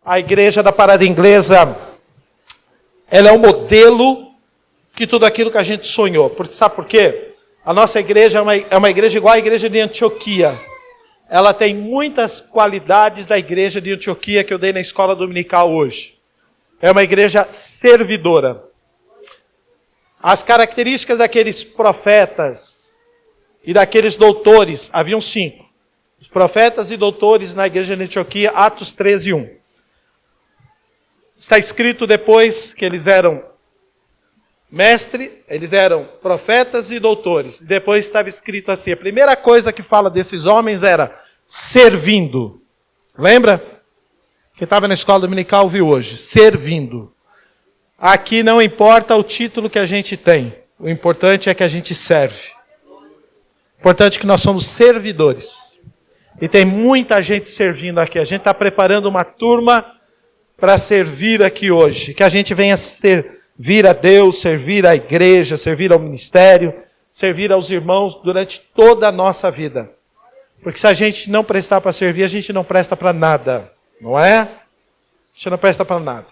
A igreja da Parada Inglesa, ela é um modelo que tudo aquilo que a gente sonhou. Porque, sabe por quê? A nossa igreja é uma igreja igual à igreja de Antioquia. Ela tem muitas qualidades da igreja de Antioquia que eu dei na escola dominical hoje. É uma igreja servidora. As características daqueles profetas e daqueles doutores, haviam 5. Os profetas e doutores na igreja de Antioquia, Atos 13:1. Está escrito depois que eles eram eles eram profetas e doutores. E depois estava escrito assim, a primeira coisa que fala desses homens era servindo. Lembra? Quem estava na escola dominical viu hoje. Servindo. Aqui não importa o título que a gente tem. O importante é que a gente serve. O importante é que nós somos servidores. E tem muita gente servindo aqui. A gente está preparando uma turma para servir aqui hoje. Que a gente venha servir a Deus, servir a igreja, servir ao ministério, servir aos irmãos durante toda a nossa vida. Porque se a gente não prestar para servir, a gente não presta para nada. Não é? A gente não presta para nada.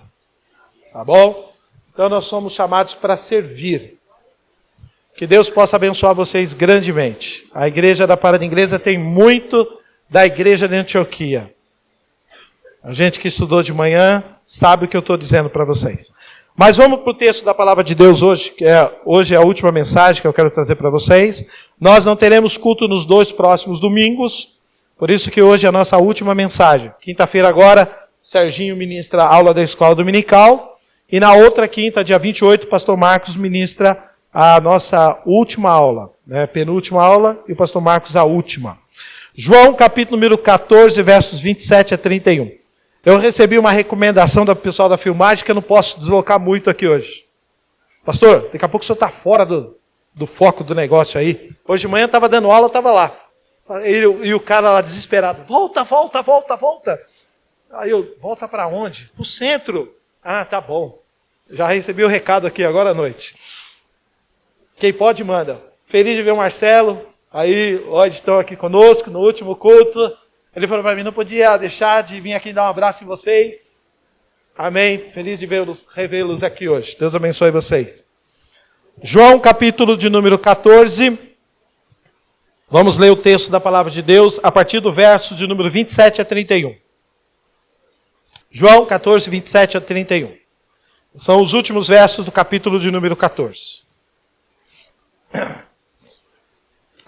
Tá bom? Então nós somos chamados para servir. Que Deus possa abençoar vocês grandemente. A igreja da Parada Inglesa tem muito da igreja de Antioquia. A gente que estudou de manhã sabe o que eu estou dizendo para vocês. Mas vamos para o texto da palavra de Deus hoje, que hoje é a última mensagem que eu quero trazer para vocês. Nós não teremos culto nos 2 próximos domingos, por isso que hoje é a nossa última mensagem. Quinta-feira agora, Serginho ministra a aula da escola dominical, e na outra quinta, dia 28, o pastor Marcos ministra a nossa última aula, né? Penúltima aula, e o pastor Marcos a última. João, capítulo número 14, versos 27 a 31. Eu recebi uma recomendação do pessoal da filmagem que eu não posso deslocar muito aqui hoje. Pastor, daqui a pouco o senhor está fora do foco do negócio aí. Hoje de manhã eu estava dando aula, eu estava lá. E o cara lá desesperado. Volta. Aí eu, volta para onde? Para o centro. Ah, tá bom. Já recebi o recado aqui agora à noite. Quem pode, manda. Feliz de ver o Marcelo. Aí, hoje estão aqui conosco no último culto. Ele falou para mim, não podia deixar de vir aqui dar um abraço em vocês. Amém. Feliz de revê-los aqui hoje. Deus abençoe vocês. João, capítulo de número 14. Vamos ler o texto da palavra de Deus a partir do verso de número 27 a 31. João 14, 27 a 31. São os últimos versos do capítulo de número 14.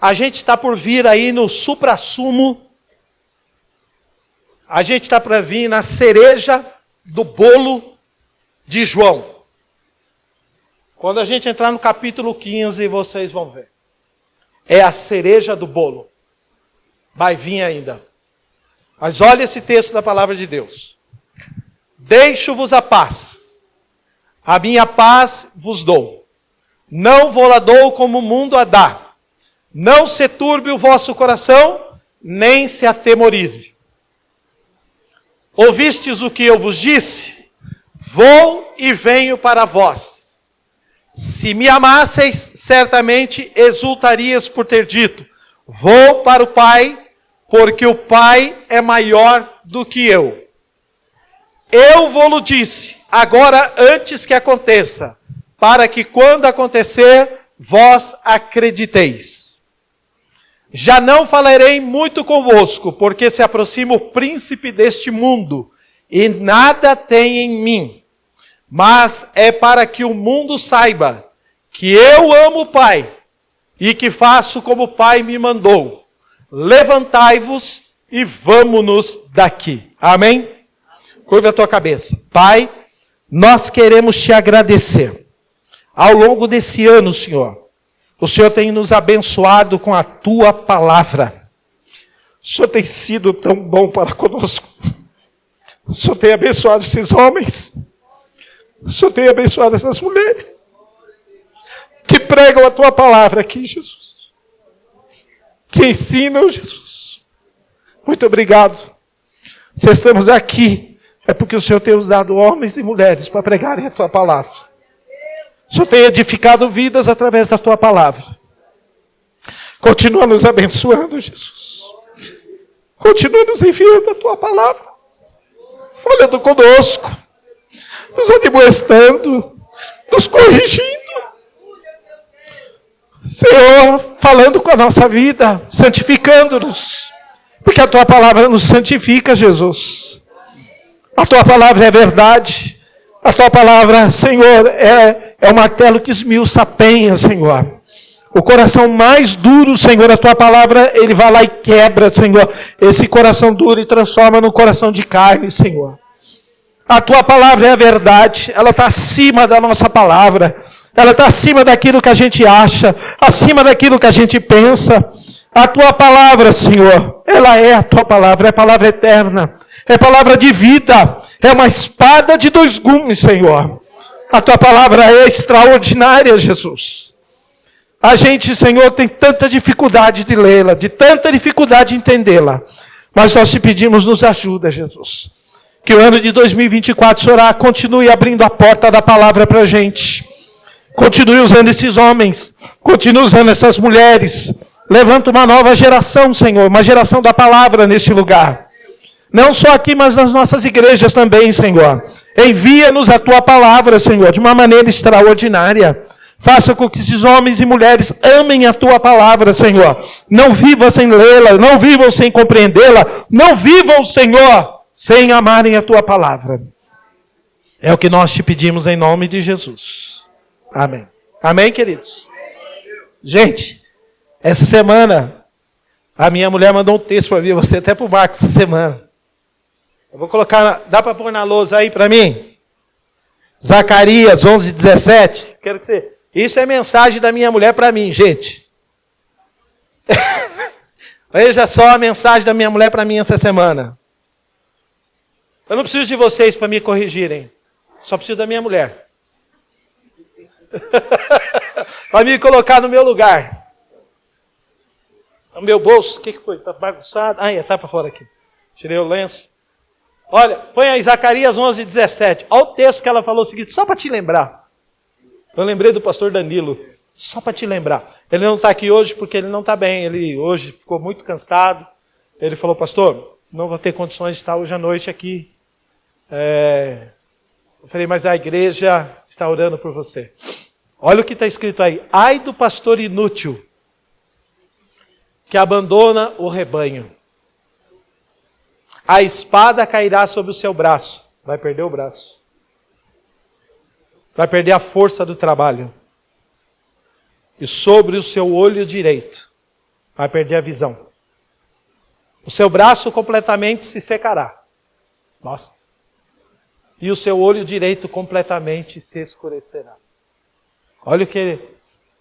A gente está por vir aí no suprassumo. A gente está para vir na cereja do bolo de João. Quando a gente entrar no capítulo 15, vocês vão ver. É a cereja do bolo. Vai vir ainda. Mas olha esse texto da palavra de Deus. Deixo-vos a paz. A minha paz vos dou. Não vou-la dou como o mundo a dá. Não se turbe o vosso coração, nem se atemorize. Ouvistes o que eu vos disse? Vou e venho para vós. Se me amasseis, certamente exultarias por ter dito, vou para o Pai, porque o Pai é maior do que eu. Eu vou-lo disse, agora antes que aconteça, para que quando acontecer, vós acrediteis. Já não falarei muito convosco, porque se aproxima o príncipe deste mundo, e nada tem em mim. Mas é para que o mundo saiba que eu amo o Pai, e que faço como o Pai me mandou. Levantai-vos e vamo-nos daqui. Amém? Curva a tua cabeça. Pai, nós queremos te agradecer. Ao longo desse ano, Senhor, o Senhor tem nos abençoado com a tua palavra. O Senhor tem sido tão bom para conosco. O Senhor tem abençoado esses homens. O Senhor tem abençoado essas mulheres que pregam a tua palavra aqui, Jesus. Que ensinam, Jesus. Muito obrigado. Se estamos aqui, é porque o Senhor tem nos dado homens e mulheres para pregarem a tua palavra. O Senhor tem edificado vidas através da tua palavra. Continua nos abençoando, Jesus. Continua nos enviando a tua palavra. falando conosco, nos admoestando, nos corrigindo. Senhor, falando com a nossa vida, santificando-nos, porque a Tua palavra nos santifica, Jesus. A Tua palavra é verdade. A Tua palavra, Senhor, é o martelo que esmiuça a penha, Senhor. O coração mais duro, Senhor, a Tua palavra, Ele vai lá e quebra, Senhor, esse coração duro e transforma num coração de carne, Senhor. A Tua palavra é a verdade, ela está acima da nossa palavra, ela está acima daquilo que a gente acha, acima daquilo que a gente pensa. A Tua palavra, Senhor, ela é a Tua palavra, é palavra eterna, é palavra de vida, é uma espada de 2 gumes, Senhor. A Tua palavra é extraordinária, Jesus. A gente, Senhor, tem tanta dificuldade de lê-la, de tanta dificuldade de entendê-la, mas nós te pedimos, nos ajuda, Jesus. Que o ano de 2024, Senhor, continue abrindo a porta da palavra para a gente. Continue usando esses homens, continue usando essas mulheres. Levanta uma nova geração, Senhor, uma geração da palavra neste lugar. Não só aqui, mas nas nossas igrejas também, Senhor. Envia-nos a Tua palavra, Senhor, de uma maneira extraordinária. Faça com que esses homens e mulheres amem a Tua palavra, Senhor. Não vivam sem lê-la, não vivam sem compreendê-la, não vivam, Senhor, sem amarem a Tua palavra. É o que nós te pedimos em nome de Jesus. Amém. Amém, queridos? Gente, essa semana, a minha mulher mandou um texto para mim, você até para o Marcos essa semana. Eu vou colocar, dá para pôr na lousa aí para mim? Zacarias 11:17. Quero que você... Isso é mensagem da minha mulher para mim, gente. Veja só a mensagem da minha mulher para mim essa semana. Eu não preciso de vocês para me corrigirem. Só preciso da minha mulher. Para me colocar no meu lugar. O meu bolso, o que foi? Está bagunçado? Ah, está para fora aqui. Tirei o lenço. Olha, põe aí Zacarias 11:17. Olha o texto que ela falou o seguinte, só para te lembrar. Eu lembrei do pastor Danilo, só para te lembrar. Ele não está aqui hoje porque ele não está bem. Ele hoje ficou muito cansado. Ele falou, pastor, não vou ter condições de estar hoje à noite aqui. Eu falei, mas a igreja está orando por você. Olha o que está escrito aí. Ai do pastor inútil que abandona o rebanho. A espada cairá sobre o seu braço. Vai perder o braço. Vai perder a força do trabalho. E sobre o seu olho direito, vai perder a visão. O seu braço completamente se secará. Nossa. E o seu olho direito completamente se escurecerá. Olha o que...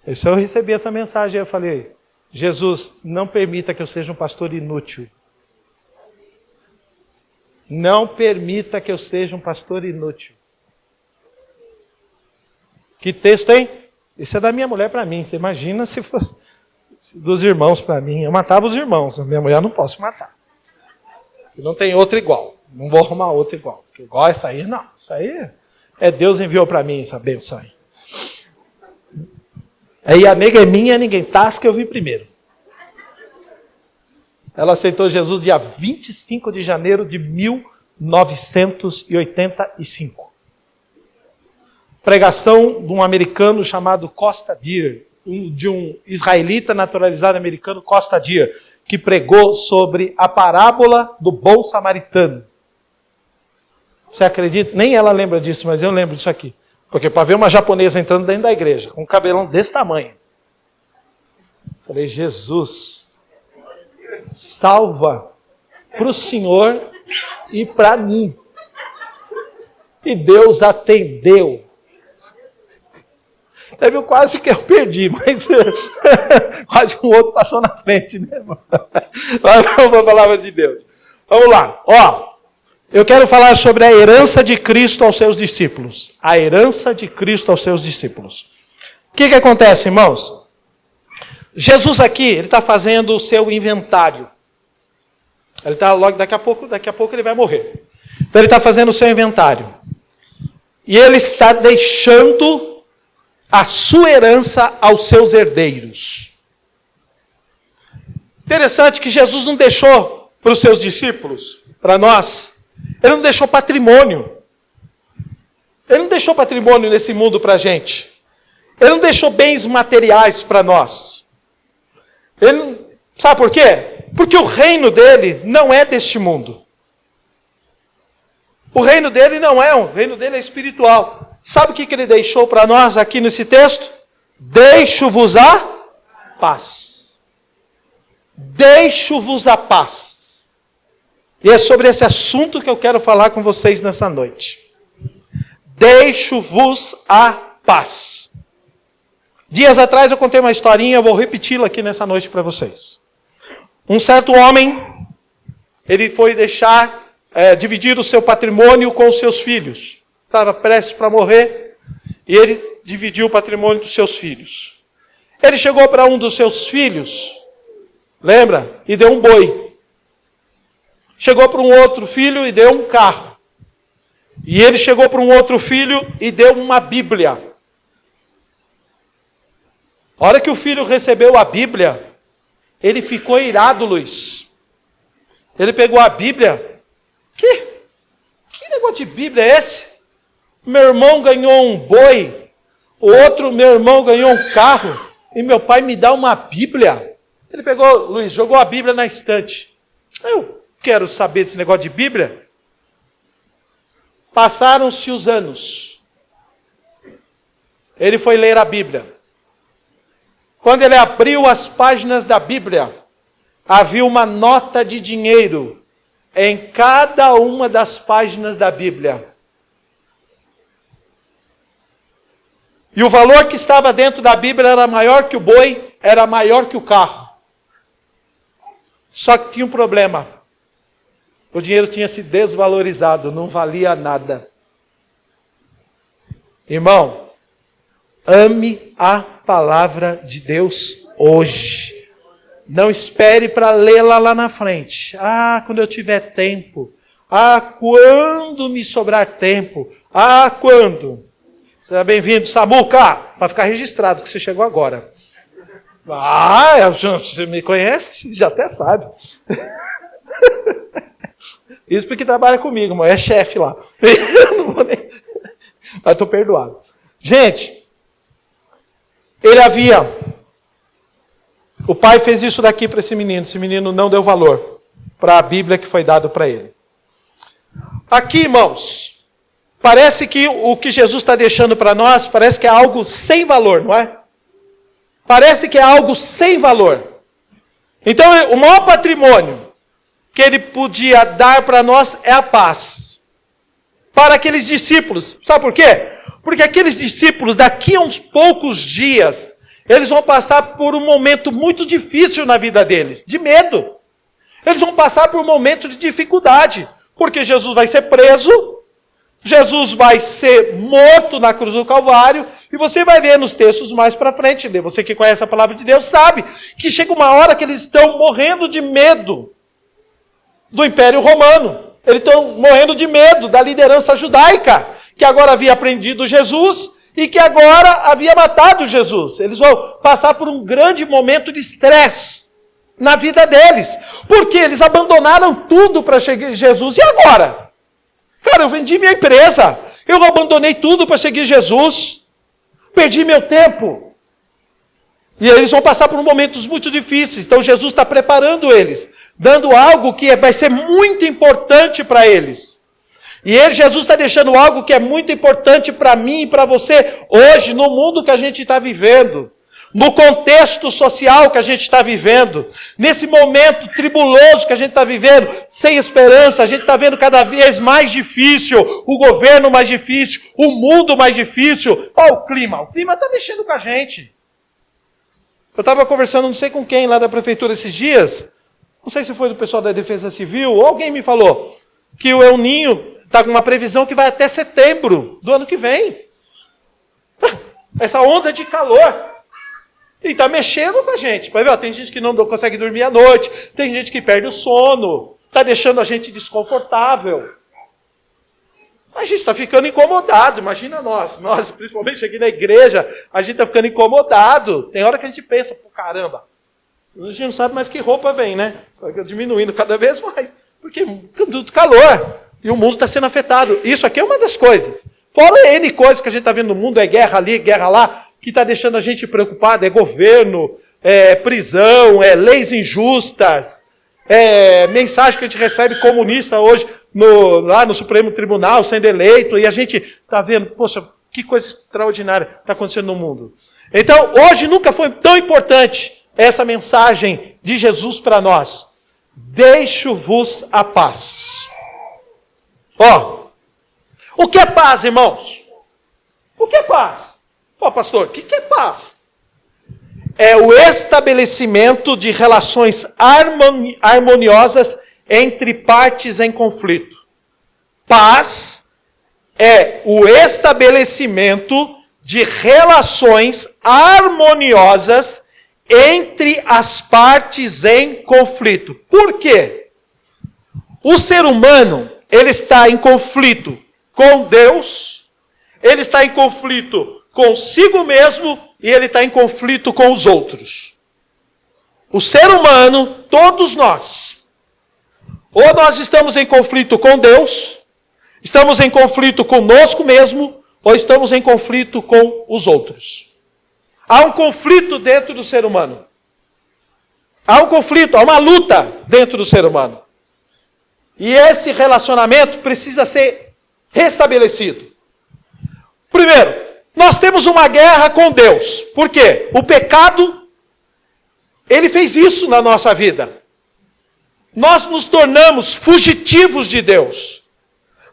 Eu recebi essa mensagem, eu falei, Jesus, não permita que eu seja um pastor inútil. Não permita que eu seja um pastor inútil. Que texto, hein? Isso é da minha mulher para mim. Você imagina se fosse dos irmãos para mim. Eu matava os irmãos. A minha mulher não posso matar. Não tem outra igual. Não vou arrumar outra igual. Porque igual essa aí, não. Isso aí é Deus enviou para mim essa benção aí. Aí a nega é minha, ninguém tasca, eu vim primeiro. Ela aceitou Jesus dia 25 de janeiro de 1985. Pregação de um americano chamado Costa Deer, de um israelita naturalizado americano, Costa Deer, que pregou sobre a parábola do bom samaritano. Você acredita? Nem ela lembra disso, mas eu lembro disso aqui. Porque para ver uma japonesa entrando dentro da igreja, com um cabelão desse tamanho. Falei, Jesus, salva para o Senhor e para mim. E Deus atendeu. Teve quase que eu perdi, mas quase um outro passou na frente, né, irmão? Vamos para a palavra de Deus. Vamos lá, ó. Eu quero falar sobre a herança de Cristo aos seus discípulos. A herança de Cristo aos seus discípulos. O que acontece, irmãos? Jesus aqui, ele está fazendo o seu inventário. Ele está logo, daqui a pouco ele vai morrer. Então ele está fazendo o seu inventário. E ele está deixando a sua herança aos seus herdeiros. Interessante que Jesus não deixou para os seus discípulos, para nós, Ele não deixou patrimônio. Ele não deixou patrimônio nesse mundo para a gente. Ele não deixou bens materiais para nós. Sabe por quê? Porque o reino dele não é deste mundo. O reino dele não é o reino dele é espiritual. Sabe o que ele deixou para nós aqui nesse texto? Deixo-vos a paz. Deixo-vos a paz. E é sobre esse assunto que eu quero falar com vocês nessa noite. Deixo-vos a paz. Dias atrás eu contei uma historinha, eu vou repeti-la aqui nessa noite para vocês. Um certo homem, ele foi dividir o seu patrimônio com os seus filhos. Estava prestes para morrer e ele dividiu o patrimônio dos seus filhos. Ele chegou para um dos seus filhos, lembra? E deu um boi. Chegou para um outro filho e deu um carro. E ele chegou para um outro filho e deu uma Bíblia. A hora que o filho recebeu a Bíblia, ele ficou irado, Luiz. Ele pegou a Bíblia. Que negócio de Bíblia é esse? Meu irmão ganhou um boi, meu irmão ganhou um carro, e meu pai me dá uma Bíblia. Ele pegou, Luiz, jogou a Bíblia na estante. Eu quero saber desse negócio de Bíblia. Passaram-se os anos. Ele foi ler a Bíblia. Quando ele abriu as páginas da Bíblia, havia uma nota de dinheiro em cada uma das páginas da Bíblia. E o valor que estava dentro da Bíblia era maior que o boi, era maior que o carro. Só que tinha um problema. O dinheiro tinha se desvalorizado, não valia nada. Irmão, ame a palavra de Deus hoje. Não espere para lê-la lá na frente. Quando eu tiver tempo. Quando me sobrar tempo. Quando? Seja bem-vindo, Samuca, para ficar registrado que você chegou agora. Você me conhece? Já até sabe. Isso porque trabalha comigo, mas é chefe lá. Eu não vou nem... Mas estou perdoado. Gente, o pai fez isso daqui para esse menino não deu valor para a Bíblia que foi dado para ele. Aqui, irmãos, parece que o que Jesus está deixando para nós, parece que é algo sem valor, não é? Parece que é algo sem valor. Então, o maior patrimônio que ele podia dar para nós é a paz. Para aqueles discípulos. Sabe por quê? Porque aqueles discípulos, daqui a uns poucos dias, eles vão passar por um momento muito difícil na vida deles, de medo. Eles vão passar por um momento de dificuldade, porque Jesus vai ser preso, Jesus vai ser morto na cruz do Calvário, e você vai ver nos textos mais para frente, você que conhece a palavra de Deus sabe, que chega uma hora que eles estão morrendo de medo do Império Romano. Eles estão morrendo de medo da liderança judaica, que agora havia prendido Jesus e que agora havia matado Jesus. Eles vão passar por um grande momento de estresse na vida deles, porque eles abandonaram tudo para seguir Jesus. E agora? Cara, eu vendi minha empresa, eu abandonei tudo para seguir Jesus, perdi meu tempo. E eles vão passar por momentos muito difíceis. Então Jesus está preparando eles, dando algo que vai ser muito importante para eles. E Jesus está deixando algo que é muito importante para mim e para você hoje, no mundo que a gente está vivendo, no contexto social que a gente está vivendo, nesse momento tribuloso que a gente está vivendo, sem esperança, a gente está vendo cada vez mais difícil, o governo mais difícil, o mundo mais difícil. Olha o clima está mexendo com a gente. Eu estava conversando, não sei com quem, lá da prefeitura esses dias, não sei se foi do pessoal da Defesa Civil, ou alguém me falou que o El Ninho está com uma previsão que vai até setembro do ano que vem. Essa onda de calor. E está mexendo com a gente. Vai ver, tem gente que não consegue dormir à noite, tem gente que perde o sono, está deixando a gente desconfortável. A gente está ficando incomodado, imagina nós, principalmente aqui na igreja, a gente está ficando incomodado. Tem hora que a gente pensa, caramba, a gente não sabe mais que roupa vem, né? Está diminuindo cada vez mais, porque tudo calor. E o mundo está sendo afetado. Isso aqui é uma das coisas. Fora N coisas que a gente está vendo no mundo, é guerra ali, guerra lá, que está deixando a gente preocupado, é governo, é prisão, é leis injustas, é mensagem que a gente recebe comunista hoje lá no Supremo Tribunal, sendo eleito, e a gente está vendo, poxa, que coisa extraordinária está acontecendo no mundo. Então, hoje nunca foi tão importante essa mensagem de Jesus para nós. Deixo-vos a paz. Ó, o que é paz, irmãos? O que é paz? Ó, pastor, o que é paz? É o estabelecimento de relações harmoniosas entre partes em conflito. Paz é o estabelecimento de relações harmoniosas entre as partes em conflito. Por quê? O ser humano, ele está em conflito com Deus, ele está em conflito consigo mesmo e ele está em conflito com os outros. O ser humano, todos nós, ou nós estamos em conflito com Deus, estamos em conflito conosco mesmo, ou estamos em conflito com os outros. Há um conflito dentro do ser humano. Há um conflito, há uma luta dentro do ser humano. E esse relacionamento precisa ser restabelecido. Primeiro, nós temos uma guerra com Deus. Por quê? O pecado, ele fez isso na nossa vida. Nós nos tornamos fugitivos de Deus.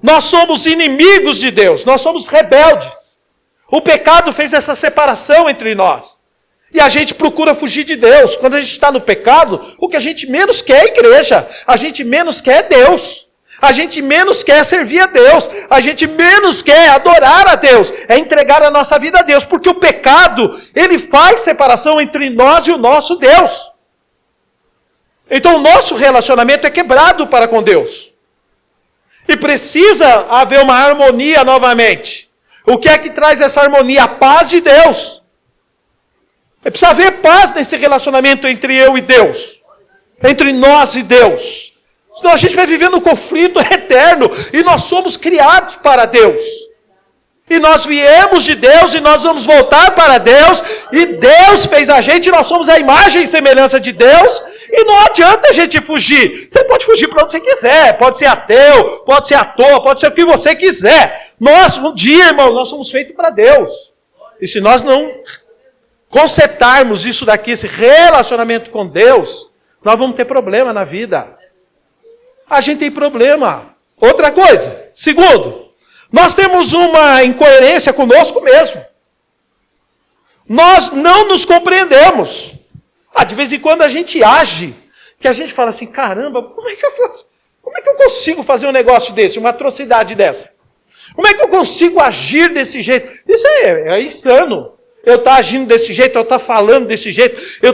Nós somos inimigos de Deus. Nós somos rebeldes. O pecado fez essa separação entre nós. E a gente procura fugir de Deus. Quando a gente está no pecado, o que a gente menos quer é a igreja. A gente menos quer é Deus. A gente menos quer servir a Deus. A gente menos quer adorar a Deus. É entregar a nossa vida a Deus. Porque o pecado, ele faz separação entre nós e o nosso Deus. Então o nosso relacionamento é quebrado para com Deus. E precisa haver uma harmonia novamente. O que é que traz essa harmonia? A paz de Deus. Precisa haver paz nesse relacionamento entre eu e Deus. Entre nós e Deus. Senão a gente vai viver no conflito eterno. E nós somos criados para Deus. E nós viemos de Deus e nós vamos voltar para Deus. E Deus fez a gente, nós somos a imagem e semelhança de Deus. E não adianta a gente fugir. Você pode fugir para onde você quiser. Pode ser ateu, pode ser ator, pode ser o que você quiser. Nós, um dia, irmão, nós somos feitos para Deus. E se nós não consertarmos isso daqui, esse relacionamento com Deus, nós vamos ter problema na vida. A gente tem problema. Outra coisa. Segundo, nós temos uma incoerência conosco mesmo. Nós não nos compreendemos. De vez em quando a gente age, que a gente fala assim, caramba, como é que eu consigo fazer um negócio desse, uma atrocidade dessa? Como é que eu consigo agir desse jeito? Isso é insano. Eu estou agindo desse jeito, eu estou falando desse jeito, eu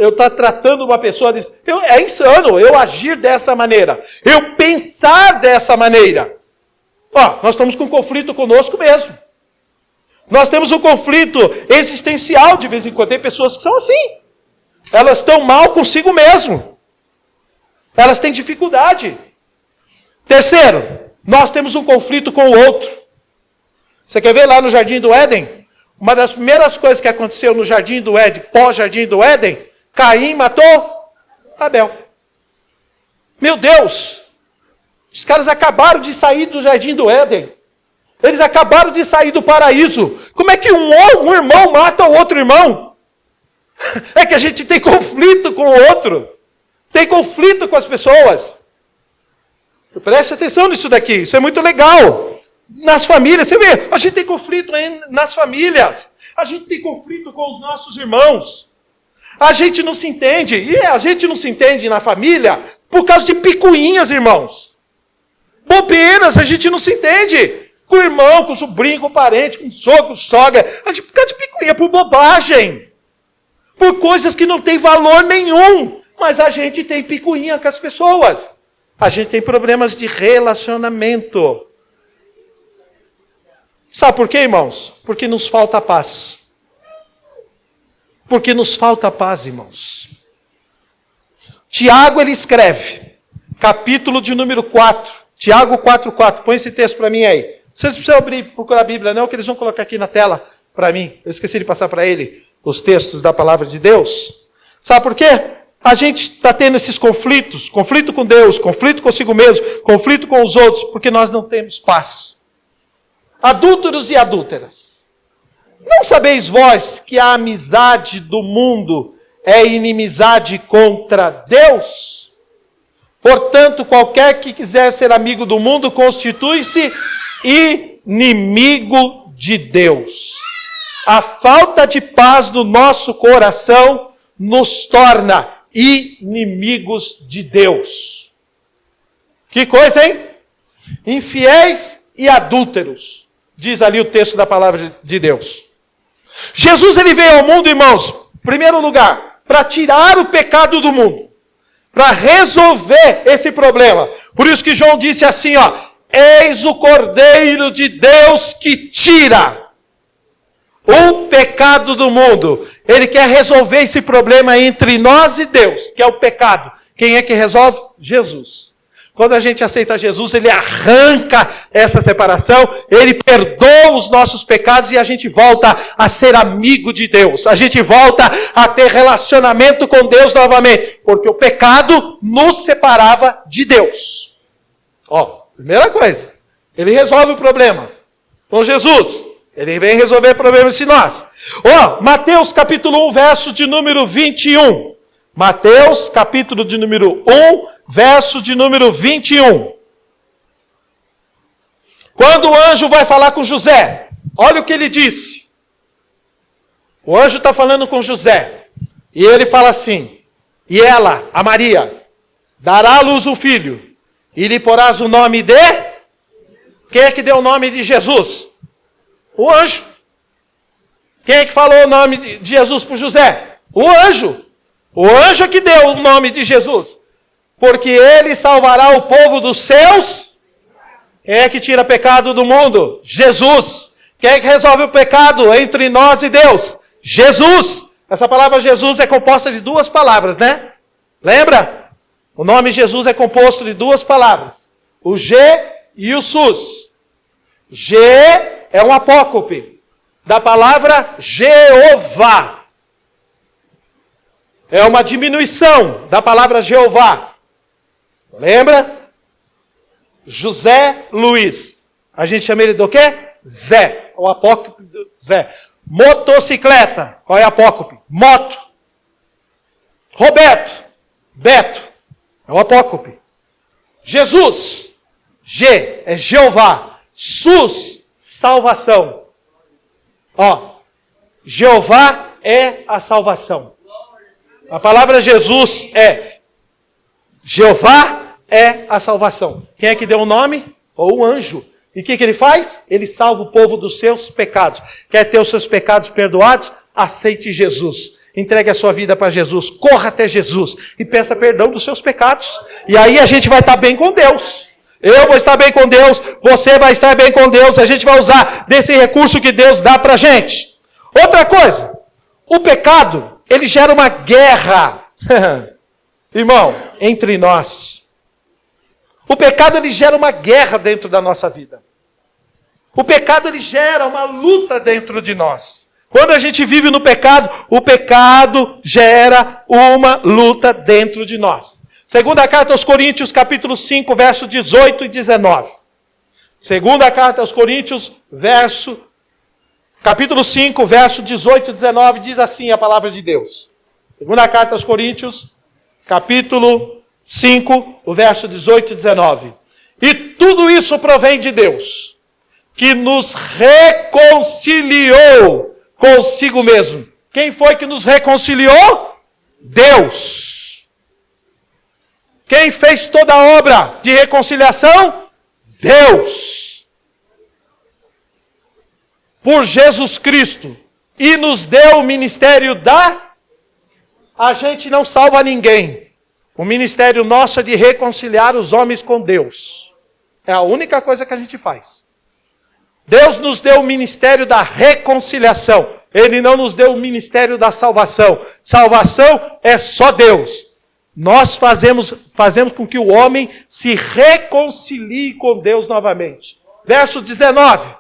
estou tratando uma pessoa desse... É insano eu agir dessa maneira. Eu pensar dessa maneira. Nós estamos com um conflito conosco mesmo. Nós temos um conflito existencial de vez em quando. Tem pessoas que são assim. Elas estão mal consigo mesmo. Elas têm dificuldade. Terceiro, nós temos um conflito com o outro. Você quer ver lá no Jardim do Éden? Uma das primeiras coisas que aconteceu no Jardim do Éden, pós-Jardim do Éden, Caim matou Abel. Meu Deus! Os caras acabaram de sair do Jardim do Éden. Eles acabaram de sair do paraíso. Como é que um irmão mata o outro irmão? É que a gente tem conflito com o outro. Tem conflito com as pessoas. Preste atenção nisso daqui. Isso é muito legal. Nas famílias, você vê, a gente tem conflito nas famílias. A gente tem conflito com os nossos irmãos. A gente não se entende. E a gente não se entende na família por causa de picuinhas, irmãos. Bobeiras, a gente não se entende. Com o irmão, com o sobrinho, com o parente, com o sogro, com sogra. A gente por causa de picuinha, por bobagem. Por coisas que não têm valor nenhum. Mas a gente tem picuinha com as pessoas. A gente tem problemas de relacionamento. Sabe por quê, irmãos? Porque nos falta paz. Porque nos falta paz, irmãos. Tiago, ele escreve, capítulo de número 4, Tiago 4,4. Põe esse texto para mim aí. Vocês não precisam procurar a Bíblia não, que eles vão colocar aqui na tela para mim. Eu esqueci de passar para ele os textos da palavra de Deus. Sabe por quê? A gente está tendo esses conflitos. Conflito com Deus, conflito consigo mesmo, conflito com os outros, porque nós não temos paz. Adúlteros e adúlteras. Não sabeis vós que a amizade do mundo é inimizade contra Deus? Portanto, qualquer que quiser ser amigo do mundo constitui-se inimigo de Deus. A falta de paz no nosso coração nos torna inimigos de Deus. Que coisa, hein? Infiéis e adúlteros, diz ali o texto da palavra de Deus. Jesus, ele veio ao mundo, irmãos, em primeiro lugar, para tirar o pecado do mundo, para resolver esse problema. Por isso que João disse assim, ó, eis o Cordeiro de Deus que tira o pecado do mundo. Ele quer resolver esse problema entre nós e Deus, que é o pecado. Quem é que resolve? Jesus. Quando a gente aceita Jesus, ele arranca essa separação, ele perdoa os nossos pecados e a gente volta a ser amigo de Deus. A gente volta a ter relacionamento com Deus novamente, porque o pecado nos separava de Deus. Ó, primeira coisa, ele resolve o problema com Jesus. Ele vem resolver problemas em nós. Ó, Mateus capítulo 1, verso de número 21. Mateus capítulo de número 1, verso de número 21. Quando o anjo vai falar com José, olha o que ele disse. O anjo está falando com José. E ele fala assim, e ela, a Maria, dará à luz um filho, e lhe porás o nome de... Quem é que deu o nome de Jesus? O anjo. Quem é que falou o nome de Jesus para José? O anjo. O anjo é que deu o nome de Jesus. Porque ele salvará o povo dos seus. Quem é que tira pecado do mundo? Jesus. Quem é que resolve o pecado entre nós e Deus? Jesus. Essa palavra Jesus é composta de duas palavras, né? Lembra? O nome Jesus é composto de duas palavras. O G e o SUS. G é um apócope da palavra Jeová. É uma diminuição da palavra Jeová. Lembra? José Luiz. A gente chama ele do quê? Zé. O apócope do Zé. Motocicleta. Qual é o apócope? Moto. Roberto. Beto. É o apócope. Jesus. G é Jeová. SUS, salvação. Ó, Jeová é a salvação. A palavra Jesus é Jeová é a salvação. Quem é que deu o nome? Ou o anjo. E o que ele faz? Ele salva o povo dos seus pecados. Quer ter os seus pecados perdoados? Aceite Jesus. Entregue a sua vida para Jesus. Corra até Jesus e peça perdão dos seus pecados. E aí a gente vai estar bem com Deus. Eu vou estar bem com Deus, você vai estar bem com Deus, a gente vai usar desse recurso que Deus dá pra gente. Outra coisa, o pecado, ele gera uma guerra, irmão, entre nós. O pecado, ele gera uma guerra dentro da nossa vida. O pecado, ele gera uma luta dentro de nós. Quando a gente vive no pecado, o pecado gera uma luta dentro de nós. Segunda carta aos Coríntios, capítulo 5, verso 18 e 19. Segunda carta aos Coríntios, capítulo 5, verso 18 e 19, diz assim a palavra de Deus. Segunda carta aos Coríntios, capítulo 5, o verso 18 e 19. E tudo isso provém de Deus, que nos reconciliou consigo mesmo. Quem foi que nos reconciliou? Deus. Quem fez toda a obra de reconciliação? Deus. Por Jesus Cristo. E nos deu o ministério da... A gente não salva ninguém. O ministério nosso é de reconciliar os homens com Deus. É a única coisa que a gente faz. Deus nos deu o ministério da reconciliação. Ele não nos deu o ministério da salvação. Salvação é só Deus. Nós fazemos com que o homem se reconcilie com Deus novamente. Verso 19.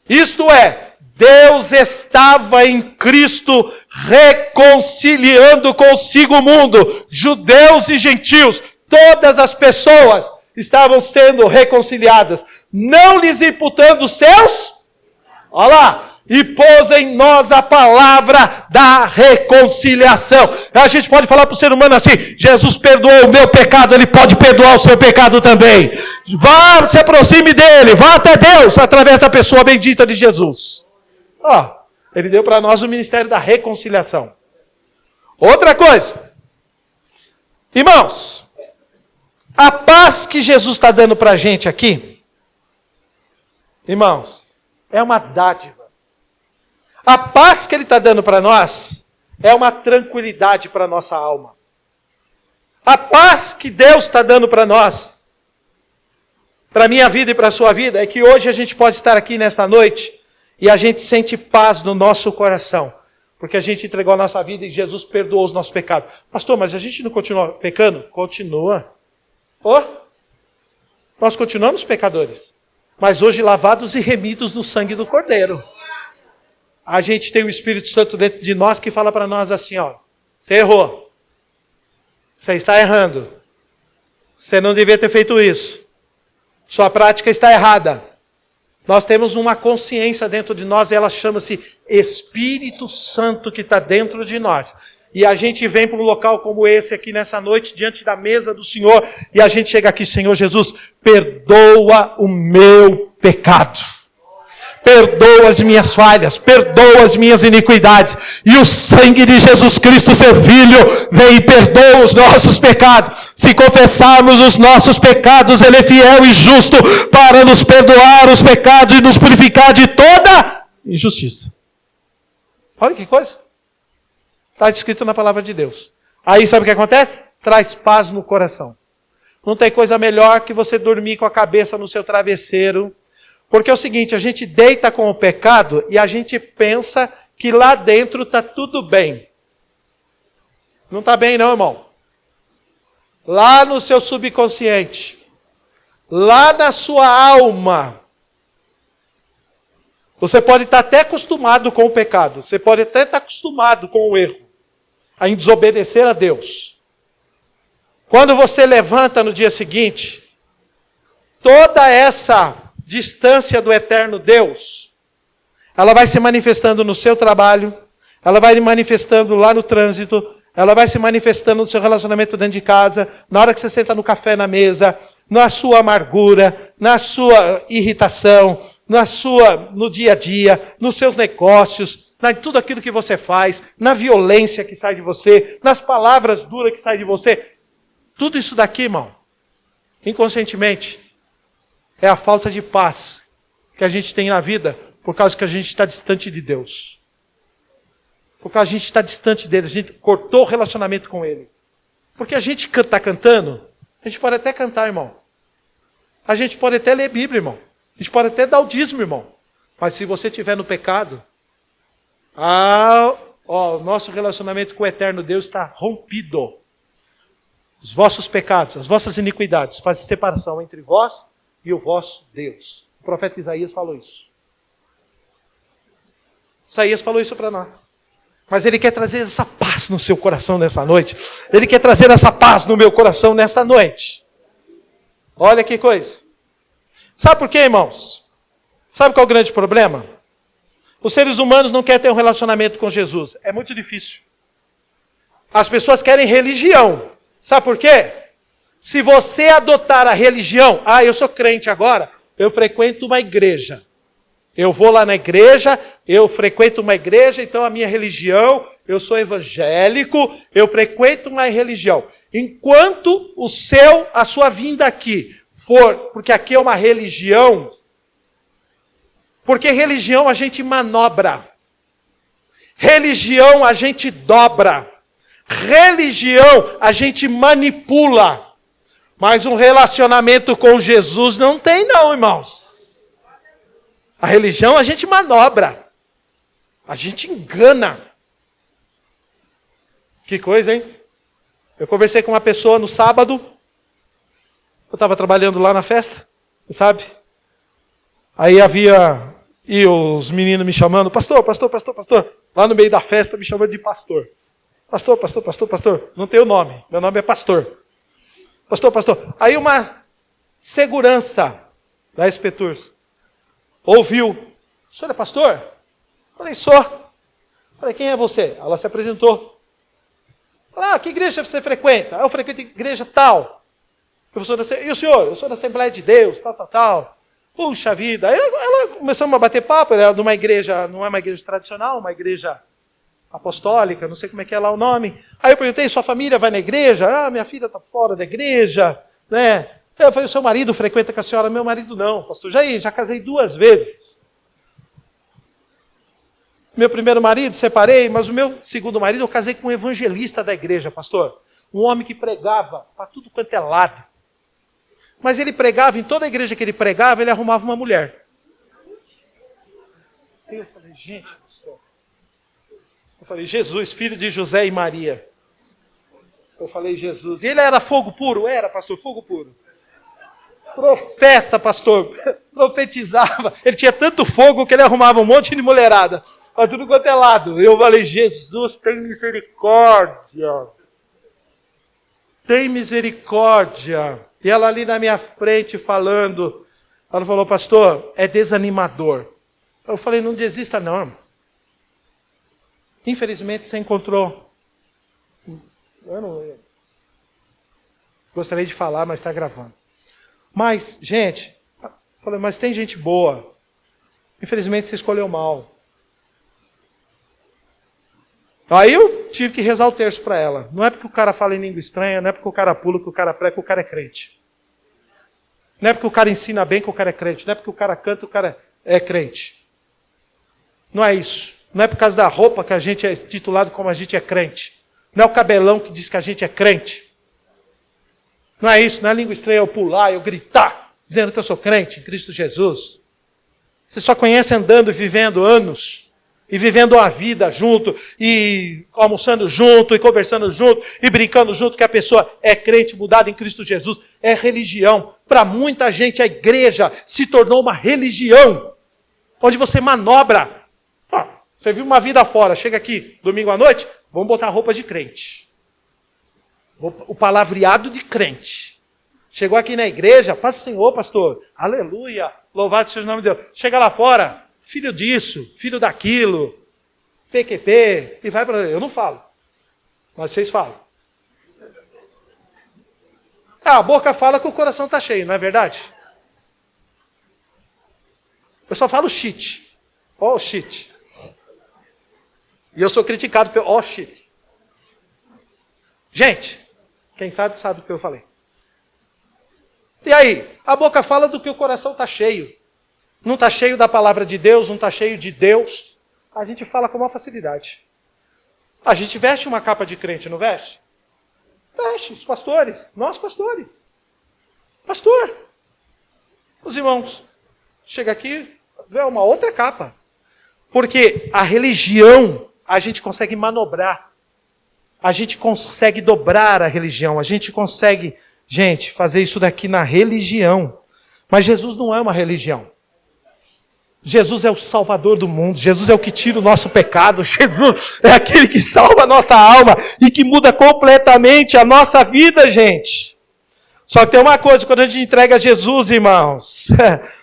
Isto é, Deus estava em Cristo reconciliando consigo o mundo, judeus e gentios. Todas as pessoas estavam sendo reconciliadas, não lhes imputando seus, olha lá, e pôs em nós a palavra da reconciliação. A gente pode falar para o ser humano assim: Jesus perdoou o meu pecado, Ele pode perdoar o seu pecado também. Vá, se aproxime dEle, vá até Deus através da pessoa bendita de Jesus. Ele deu para nós o ministério da reconciliação. Outra coisa, irmãos, a paz que Jesus está dando para a gente aqui, irmãos, é uma dádiva. A paz que Ele está dando para nós é uma tranquilidade para a nossa alma. A paz que Deus está dando para nós, para a minha vida e para a sua vida, é que hoje a gente pode estar aqui nesta noite e a gente sente paz no nosso coração, porque a gente entregou a nossa vida e Jesus perdoou os nossos pecados. Pastor, mas a gente não continua pecando? Continua. Nós continuamos pecadores, mas hoje lavados e remidos no sangue do Cordeiro. A gente tem o Espírito Santo dentro de nós que fala para nós assim, você errou. Você está errando. Você não devia ter feito isso. Sua prática está errada. Nós temos uma consciência dentro de nós, e ela chama-se Espírito Santo que está dentro de nós. E a gente vem para um local como esse aqui nessa noite, diante da mesa do Senhor, e a gente chega aqui: Senhor Jesus, perdoa o meu pecado. Perdoa as minhas falhas, perdoa as minhas iniquidades. E o sangue de Jesus Cristo, seu Filho, vem e perdoa os nossos pecados. Se confessarmos os nossos pecados, Ele é fiel e justo para nos perdoar os pecados e nos purificar de toda injustiça. Olha que coisa. Está escrito na palavra de Deus. Aí sabe o que acontece? Traz paz no coração. Não tem coisa melhor que você dormir com a cabeça no seu travesseiro. Porque é o seguinte, a gente deita com o pecado e a gente pensa que lá dentro está tudo bem. Não está bem não, irmão. Lá no seu subconsciente, lá na sua alma, você pode estar até acostumado com o pecado, você pode até estar acostumado com o erro, em desobedecer a Deus. Quando você levanta no dia seguinte, toda essa distância do eterno Deus, ela vai se manifestando no seu trabalho, ela vai se manifestando lá no trânsito, ela vai se manifestando no seu relacionamento dentro de casa, na hora que você senta no café na mesa, na sua amargura, na sua irritação, no dia a dia, nos seus negócios, em tudo aquilo que você faz, na violência que sai de você, nas palavras duras que saem de você. Tudo isso daqui, irmão, inconscientemente, é a falta de paz que a gente tem na vida por causa que a gente está distante de Deus. Por causa que a gente está distante dele, a gente cortou o relacionamento com Ele. Porque a gente está cantando, a gente pode até cantar, irmão. A gente pode até ler Bíblia, irmão. A gente pode até dar o dízimo, irmão. Mas se você estiver no pecado, o nosso relacionamento com o eterno Deus está rompido. Os vossos pecados, as vossas iniquidades fazem separação entre vós e o vosso Deus. O profeta Isaías falou isso. Isaías falou isso para nós. Mas ele quer trazer essa paz no seu coração nessa noite. Ele quer trazer essa paz no meu coração nessa noite. Olha que coisa. Sabe por quê, irmãos? Sabe qual é o grande problema? Os seres humanos não querem ter um relacionamento com Jesus. É muito difícil. As pessoas querem religião. Sabe por quê? Se você adotar a religião, eu sou crente agora, eu frequento uma igreja. Eu vou lá na igreja, eu frequento uma igreja, então a minha religião, eu sou evangélico, eu frequento uma religião. Enquanto a sua vinda aqui for, porque aqui é uma religião, porque religião a gente manobra, religião a gente dobra, religião a gente manipula. Mas um relacionamento com Jesus não tem não, irmãos. A religião a gente manobra. A gente engana. Que coisa, hein? Eu conversei com uma pessoa no sábado. Eu estava trabalhando lá na festa, sabe? Aí havia... E os meninos me chamando, pastor. Lá no meio da festa me chamando de pastor. Pastor. Não tem o nome. Meu nome é pastor. Pastor. Aí uma segurança da SP-Tours ouviu. O senhor é pastor? Falei, sou. Falei, quem é você? Ela se apresentou. Falei, que igreja você frequenta? Eu frequento igreja tal. E o senhor? Eu sou da Assembleia de Deus, tal. Puxa vida. Aí ela começamos a bater papo, era numa igreja, não é uma igreja tradicional, uma igreja apostólica, não sei como é que é lá o nome. Aí eu perguntei, sua família vai na igreja? Minha filha está fora da igreja, né? Eu falei, o seu marido frequenta com a senhora? Meu marido não, pastor. Já casei 2 vezes. Meu primeiro marido, separei, mas o meu segundo marido, eu casei com um evangelista da igreja, pastor. Um homem que pregava para tudo quanto é lado. Mas ele pregava, em toda a igreja que ele pregava, ele arrumava uma mulher. Eu falei, gente do céu. Eu falei, Jesus, filho de José e Maria. Eu falei, Jesus. E ele era fogo puro? Era, pastor, fogo puro. Profeta, pastor. Profetizava. Ele tinha tanto fogo que ele arrumava um monte de mulherada. Para tudo quanto é lado. Eu falei, Jesus, tem misericórdia. Tem misericórdia. E ela ali na minha frente falando, ela falou, pastor, é desanimador. Eu falei, não desista não. Infelizmente você encontrou. Eu não gostaria de falar, mas está gravando. Mas, gente, eu falei, mas tem gente boa. Infelizmente você escolheu mal. Aí eu tive que rezar o terço para ela. Não é porque o cara fala em língua estranha, não é porque o cara pula, que o cara prega, que o cara é crente. Não é porque o cara ensina bem que o cara é crente. Não é porque o cara canta, o cara é crente. Não é isso. Não é por causa da roupa que a gente é titulado como a gente é crente. Não é o cabelão que diz que a gente é crente. Não é isso. Não é língua estranha eu pular, eu gritar, dizendo que eu sou crente em Cristo Jesus. Você só conhece andando e vivendo anos. E vivendo a vida junto, e almoçando junto, e conversando junto, e brincando junto, que a pessoa é crente mudada em Cristo Jesus. É religião. Para muita gente, a igreja se tornou uma religião, onde você manobra. Você viu uma vida fora, chega aqui, domingo à noite, vamos botar roupa de crente. O palavreado de crente. Chegou aqui na igreja, paz do Senhor, pastor, aleluia, louvado seja o nome de Deus. Chega lá fora, filho disso, filho daquilo, PQP, e vai para... Eu não falo, mas vocês falam. A boca fala que o coração está cheio, não é verdade? Eu só falo shit. Oh, shit. E eu sou criticado pelo oh, shit. Gente, quem sabe, sabe o que eu falei. E aí, a boca fala do que o coração está cheio. Não está cheio da palavra de Deus, não está cheio de Deus. A gente fala com uma facilidade. A gente veste uma capa de crente, não veste? Veste, os pastores, nós pastores. Pastor. Os irmãos, chega aqui, vê uma outra capa. Porque a religião, a gente consegue manobrar. A gente consegue dobrar a religião. A gente consegue, gente, fazer isso daqui na religião. Mas Jesus não é uma religião. Jesus é o salvador do mundo. Jesus é o que tira o nosso pecado. Jesus é aquele que salva a nossa alma e que muda completamente a nossa vida, gente. Só que tem uma coisa, quando a gente entrega a Jesus, irmãos,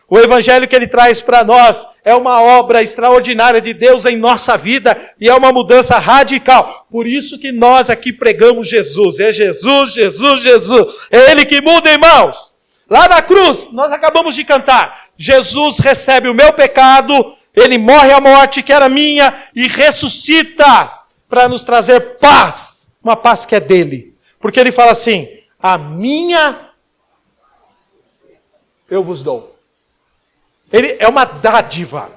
o evangelho que ele traz para nós é uma obra extraordinária de Deus em nossa vida e é uma mudança radical. Por isso que nós aqui pregamos Jesus. É Jesus, Jesus, Jesus. É ele que muda, irmãos. Lá na cruz, nós acabamos de cantar. Jesus recebe o meu pecado, ele morre a morte que era minha e ressuscita para nos trazer paz. Uma paz que é dele. Porque ele fala assim, a minha eu vos dou. Ele é uma dádiva.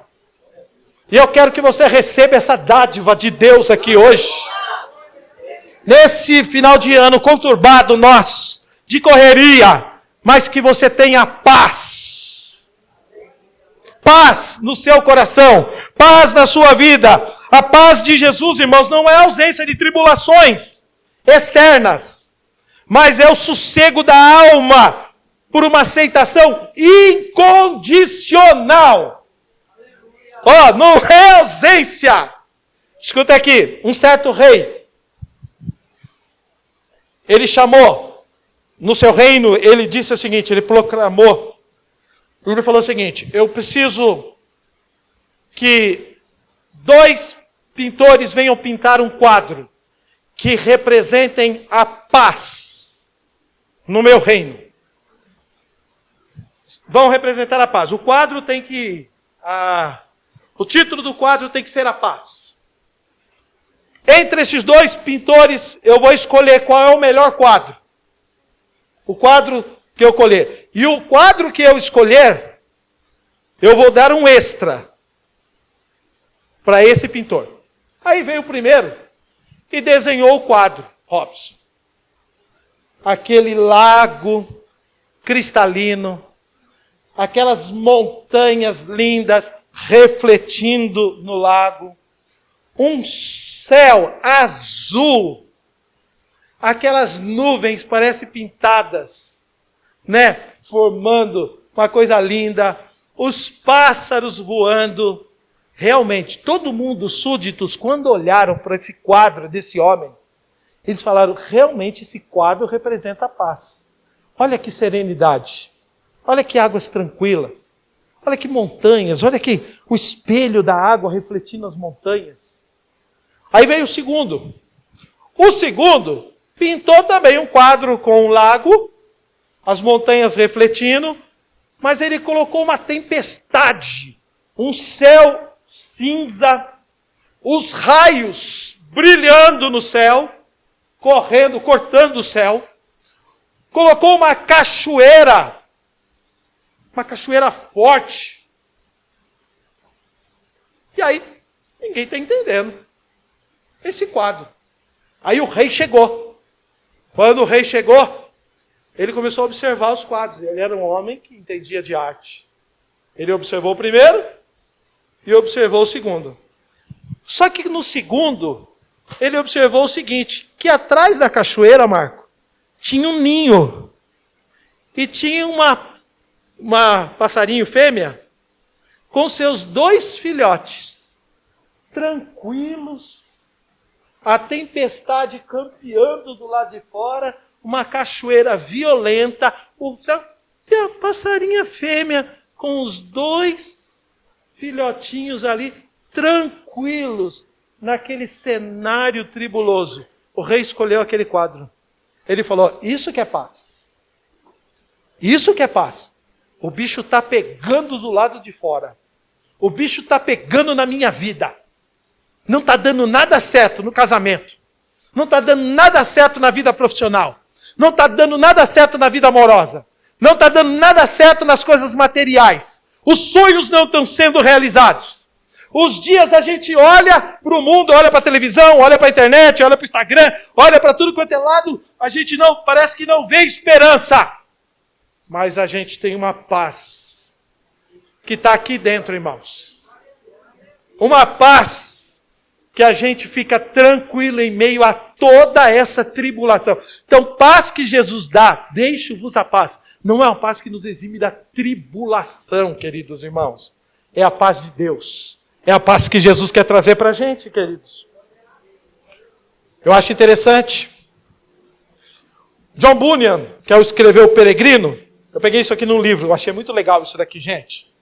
E eu quero que você receba essa dádiva de Deus aqui hoje. Nesse final de ano conturbado nosso, de correria, mas que você tenha paz. Paz no seu coração, paz na sua vida. A paz de Jesus, irmãos, não é ausência de tribulações externas. mas é o sossego da alma por uma aceitação incondicional. Ó, não é ausência. Escuta aqui, um certo rei, ele chamou, no seu reino, ele disse o seguinte, ele proclamou, ele falou o seguinte, eu preciso que 2 pintores venham pintar um quadro que representem a paz no meu reino. Vão representar a paz. O quadro tem que... o título do quadro tem que ser a paz. Entre esses 2 pintores, eu vou escolher qual é o melhor quadro. O quadro que eu escolher. E o quadro que eu escolher, eu vou dar um extra para esse pintor. Aí veio o primeiro e desenhou o quadro, Robson. Aquele lago cristalino, aquelas montanhas lindas refletindo no lago, um céu azul, aquelas nuvens parecem pintadas, né? Formando uma coisa linda, os pássaros voando. Realmente, todo mundo, os súditos, quando olharam para esse quadro desse homem, eles falaram, realmente esse quadro representa a paz. Olha que serenidade, olha que águas tranquilas, olha que montanhas, olha que o espelho da água refletindo as montanhas. Aí veio o segundo. O segundo pintou também um quadro com um lago, as montanhas refletindo, mas ele colocou uma tempestade, um céu cinza, os raios brilhando no céu, correndo, cortando o céu. Colocou uma cachoeira forte. E aí, ninguém está entendendo esse quadro. Aí o rei chegou. Quando o rei chegou, ele começou a observar os quadros. Ele era um homem que entendia de arte. Ele observou o primeiro e observou o segundo. Só que no segundo, ele observou o seguinte, que atrás da cachoeira, Marco, tinha um ninho. E tinha uma passarinho fêmea com seus 2 filhotes, tranquilos, a tempestade campeando do lado de fora, uma cachoeira violenta, e a passarinha fêmea com os 2 filhotinhos ali, tranquilos, naquele cenário tribuloso. O rei escolheu aquele quadro. Ele falou, isso que é paz. Isso que é paz. O bicho está pegando do lado de fora. O bicho está pegando na minha vida. Não está dando nada certo no casamento. Não está dando nada certo na vida profissional. Não está dando nada certo na vida amorosa. Não está dando nada certo nas coisas materiais. Os sonhos não estão sendo realizados. Os dias a gente olha para o mundo, olha para a televisão, olha para a internet, olha para o Instagram, olha para tudo quanto é lado, a gente não, parece que não vê esperança. Mas a gente tem uma paz que está aqui dentro, irmãos. Uma paz que a gente fica tranquilo em meio a toda essa tribulação. Então, paz que Jesus dá, deixo-vos a paz. Não é uma paz que nos exime da tribulação, queridos irmãos. É a paz de Deus. É a paz que Jesus quer trazer para a gente, queridos. Eu acho interessante. John Bunyan, que escreveu O Peregrino, eu peguei isso aqui num livro, eu achei muito legal isso daqui, gente.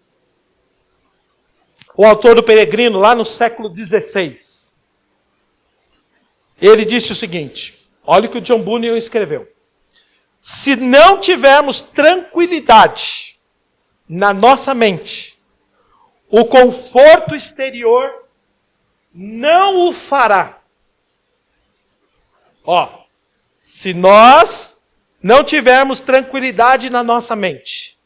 O autor do Peregrino, lá no século XVI, ele disse o seguinte, olha o que o John Bunyan escreveu. Se não tivermos tranquilidade na nossa mente, o conforto exterior não o fará. Se nós não tivermos tranquilidade na nossa mente,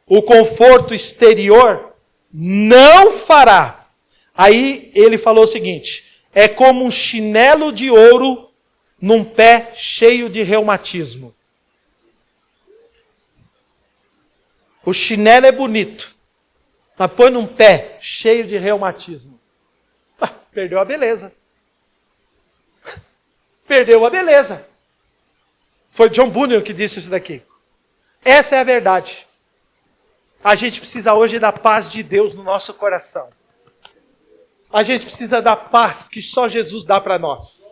o conforto exterior não fará. Aí ele falou o seguinte, é como um chinelo de ouro num pé cheio de reumatismo. O chinelo é bonito, mas põe num pé cheio de reumatismo. Perdeu a beleza. Perdeu a beleza. Foi John Bunyan que disse isso daqui. Essa é a verdade. A gente precisa hoje da paz de Deus no nosso coração. A gente precisa da paz que só Jesus dá para nós.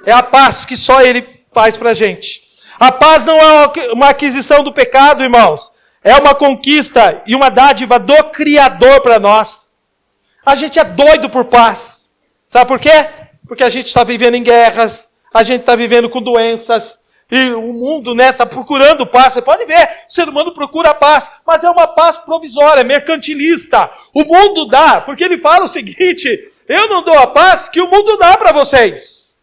É a paz que só Ele faz para a gente. A paz não é uma aquisição do pecado, irmãos. É uma conquista e uma dádiva do Criador para nós. A gente é doido por paz. Sabe por quê? Porque a gente está vivendo em guerras, a gente está vivendo com doenças, e o mundo está procurando paz. Você pode ver, o ser humano procura paz, mas é uma paz provisória, mercantilista. O mundo dá, porque ele fala o seguinte: eu não dou a paz que o mundo dá para vocês.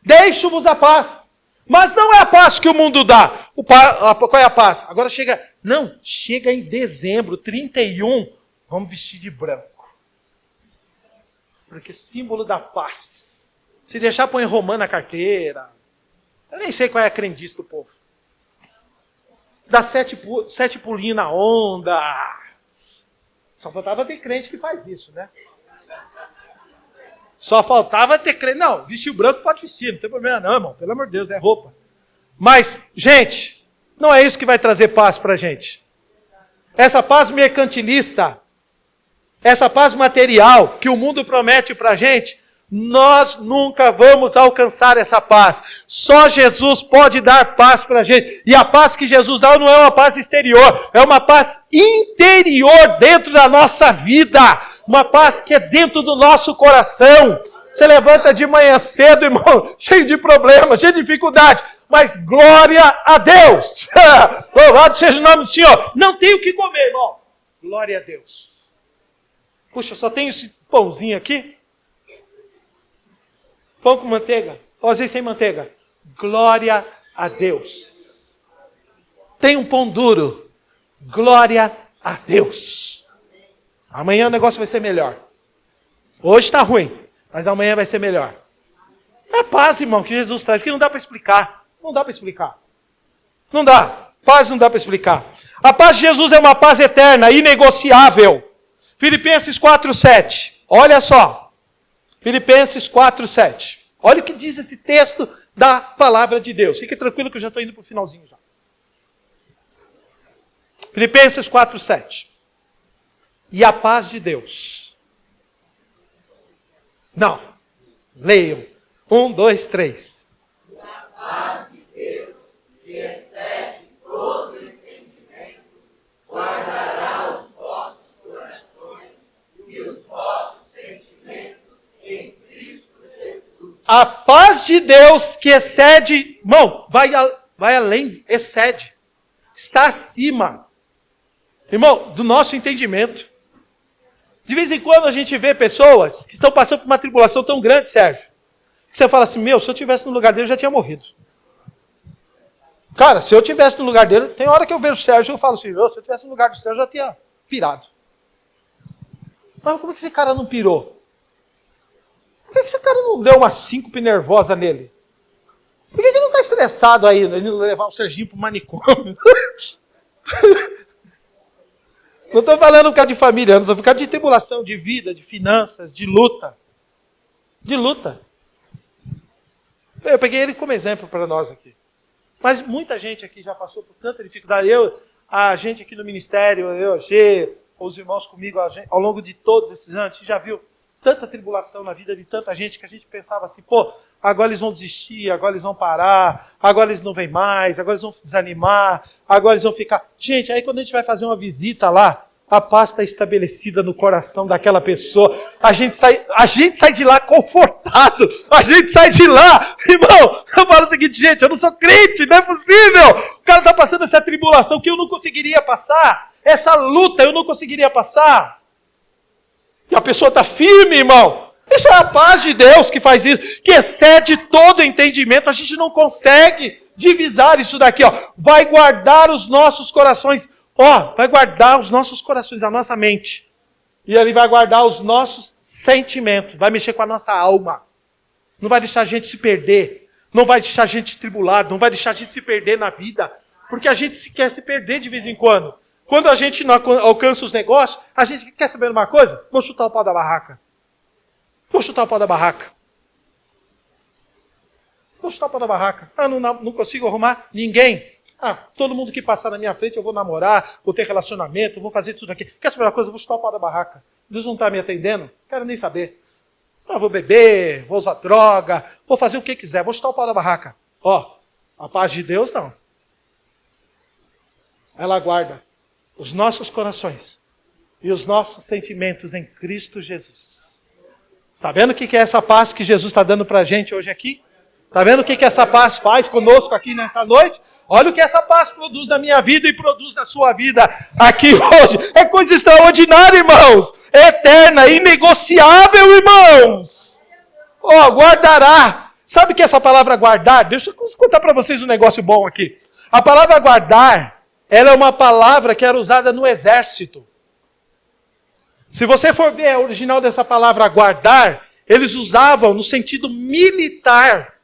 Deixo-vos a paz. Mas não é a paz que o mundo dá. Qual é a paz? Agora chega em dezembro, 31, vamos vestir de branco. Porque é símbolo da paz. Se deixar, põe romã na carteira. Eu nem sei qual é a crendice do povo. Dá 7 pulinhos na onda. Só faltava ter crente que faz isso, né? Só faltava ter crente. Não, vestir branco pode vestir, não tem problema não, irmão. Pelo amor de Deus, é roupa. Mas, gente, não é isso que vai trazer paz pra gente. Essa paz mercantilista, essa paz material que o mundo promete pra gente, nós nunca vamos alcançar essa paz. Só Jesus pode dar paz pra gente. E a paz que Jesus dá não é uma paz exterior, é uma paz interior dentro da nossa vida. Uma paz que é dentro do nosso coração. Você levanta de manhã cedo, irmão, cheio de problemas, cheio de dificuldade. Mas glória a Deus. Louvado seja o nome do Senhor. Não tem o que comer, irmão. Glória a Deus. Puxa, só tenho esse pãozinho aqui. Pão com manteiga. Ou às vezes sem manteiga. Glória a Deus. Tem um pão duro. Glória a Deus. Amanhã o negócio vai ser melhor. Hoje está ruim, mas amanhã vai ser melhor. É a paz, irmão, que Jesus traz, porque não dá para explicar. Não dá para explicar. Não dá. Paz não dá para explicar. A paz de Jesus é uma paz eterna, inegociável. Filipenses 4:7. Olha só. Filipenses 4:7. Olha o que diz esse texto da palavra de Deus. Fique tranquilo que eu já estou indo para o finalzinho já. Filipenses 4:7. E a paz de Deus. Não. Leiam. 1, 2, 3. E a paz de Deus, que excede todo entendimento, guardará os vossos corações e os vossos sentimentos em Cristo Jesus. A paz de Deus que excede, irmão, vai além, excede. Está acima, irmão, do nosso entendimento. De vez em quando a gente vê pessoas que estão passando por uma tribulação tão grande, Sérgio, que você fala assim, se eu estivesse no lugar dele, eu já tinha morrido. Cara, se eu estivesse no lugar dele, tem hora que eu vejo o Sérgio e eu falo assim, se eu estivesse no lugar do Sérgio, eu já tinha pirado. Mas como é que esse cara não pirou? Por que esse cara não deu uma síncope nervosa nele? Por que ele não está estressado aí, ele não levar o Serginho para o manicômio? Não estou falando por causa de família, não estou falando por causa de tribulação, de vida, de finanças, de luta. De luta. Eu peguei ele como exemplo para nós aqui. Mas muita gente aqui já passou por tanta dificuldade. A gente aqui no ministério, a G, os irmãos comigo, ao longo de todos esses anos, a gente já viu tanta tribulação na vida de tanta gente que a gente pensava assim, agora eles vão desistir, agora eles vão parar, agora eles não vêm mais, agora eles vão desanimar, agora eles vão ficar... Gente, aí quando a gente vai fazer uma visita lá, a paz está estabelecida no coração daquela pessoa, a gente sai de lá confortado, a gente sai de lá, irmão, eu falo o seguinte, gente, eu não sou crente, não é possível, o cara está passando essa tribulação que eu não conseguiria passar, essa luta eu não conseguiria passar, e a pessoa está firme, irmão. Isso é a paz de Deus que faz isso, que excede todo entendimento. A gente não consegue divisar isso daqui. Vai guardar os nossos corações. Vai guardar os nossos corações, a nossa mente. E ele vai guardar os nossos sentimentos. Vai mexer com a nossa alma. Não vai deixar a gente se perder. Não vai deixar a gente tribulado. Não vai deixar a gente se perder na vida. Porque a gente quer se perder de vez em quando. Quando a gente não alcança os negócios, a gente quer saber uma coisa? Vou chutar o pau da barraca. Vou chutar o pau da barraca. Vou chutar o pau da barraca. Não consigo arrumar ninguém. Todo mundo que passar na minha frente eu vou namorar, vou ter relacionamento, vou fazer tudo aqui. Quer saber uma coisa? Eu vou chutar o pau da barraca. Deus não está me atendendo? Quero nem saber. Vou beber, vou usar droga, vou fazer o que quiser, vou chutar o pau da barraca. A paz de Deus não. Ela guarda os nossos corações e os nossos sentimentos em Cristo Jesus. Está vendo o que é essa paz que Jesus está dando para a gente hoje aqui? Está vendo o que essa paz faz conosco aqui nesta noite? Olha o que essa paz produz na minha vida e produz na sua vida aqui hoje. É coisa extraordinária, irmãos. É eterna, inegociável, irmãos. Guardará. Sabe o que é essa palavra guardar? Deixa eu contar para vocês um negócio bom aqui. A palavra guardar, ela é uma palavra que era usada no exército. Se você for ver a original dessa palavra guardar, eles usavam no sentido militar.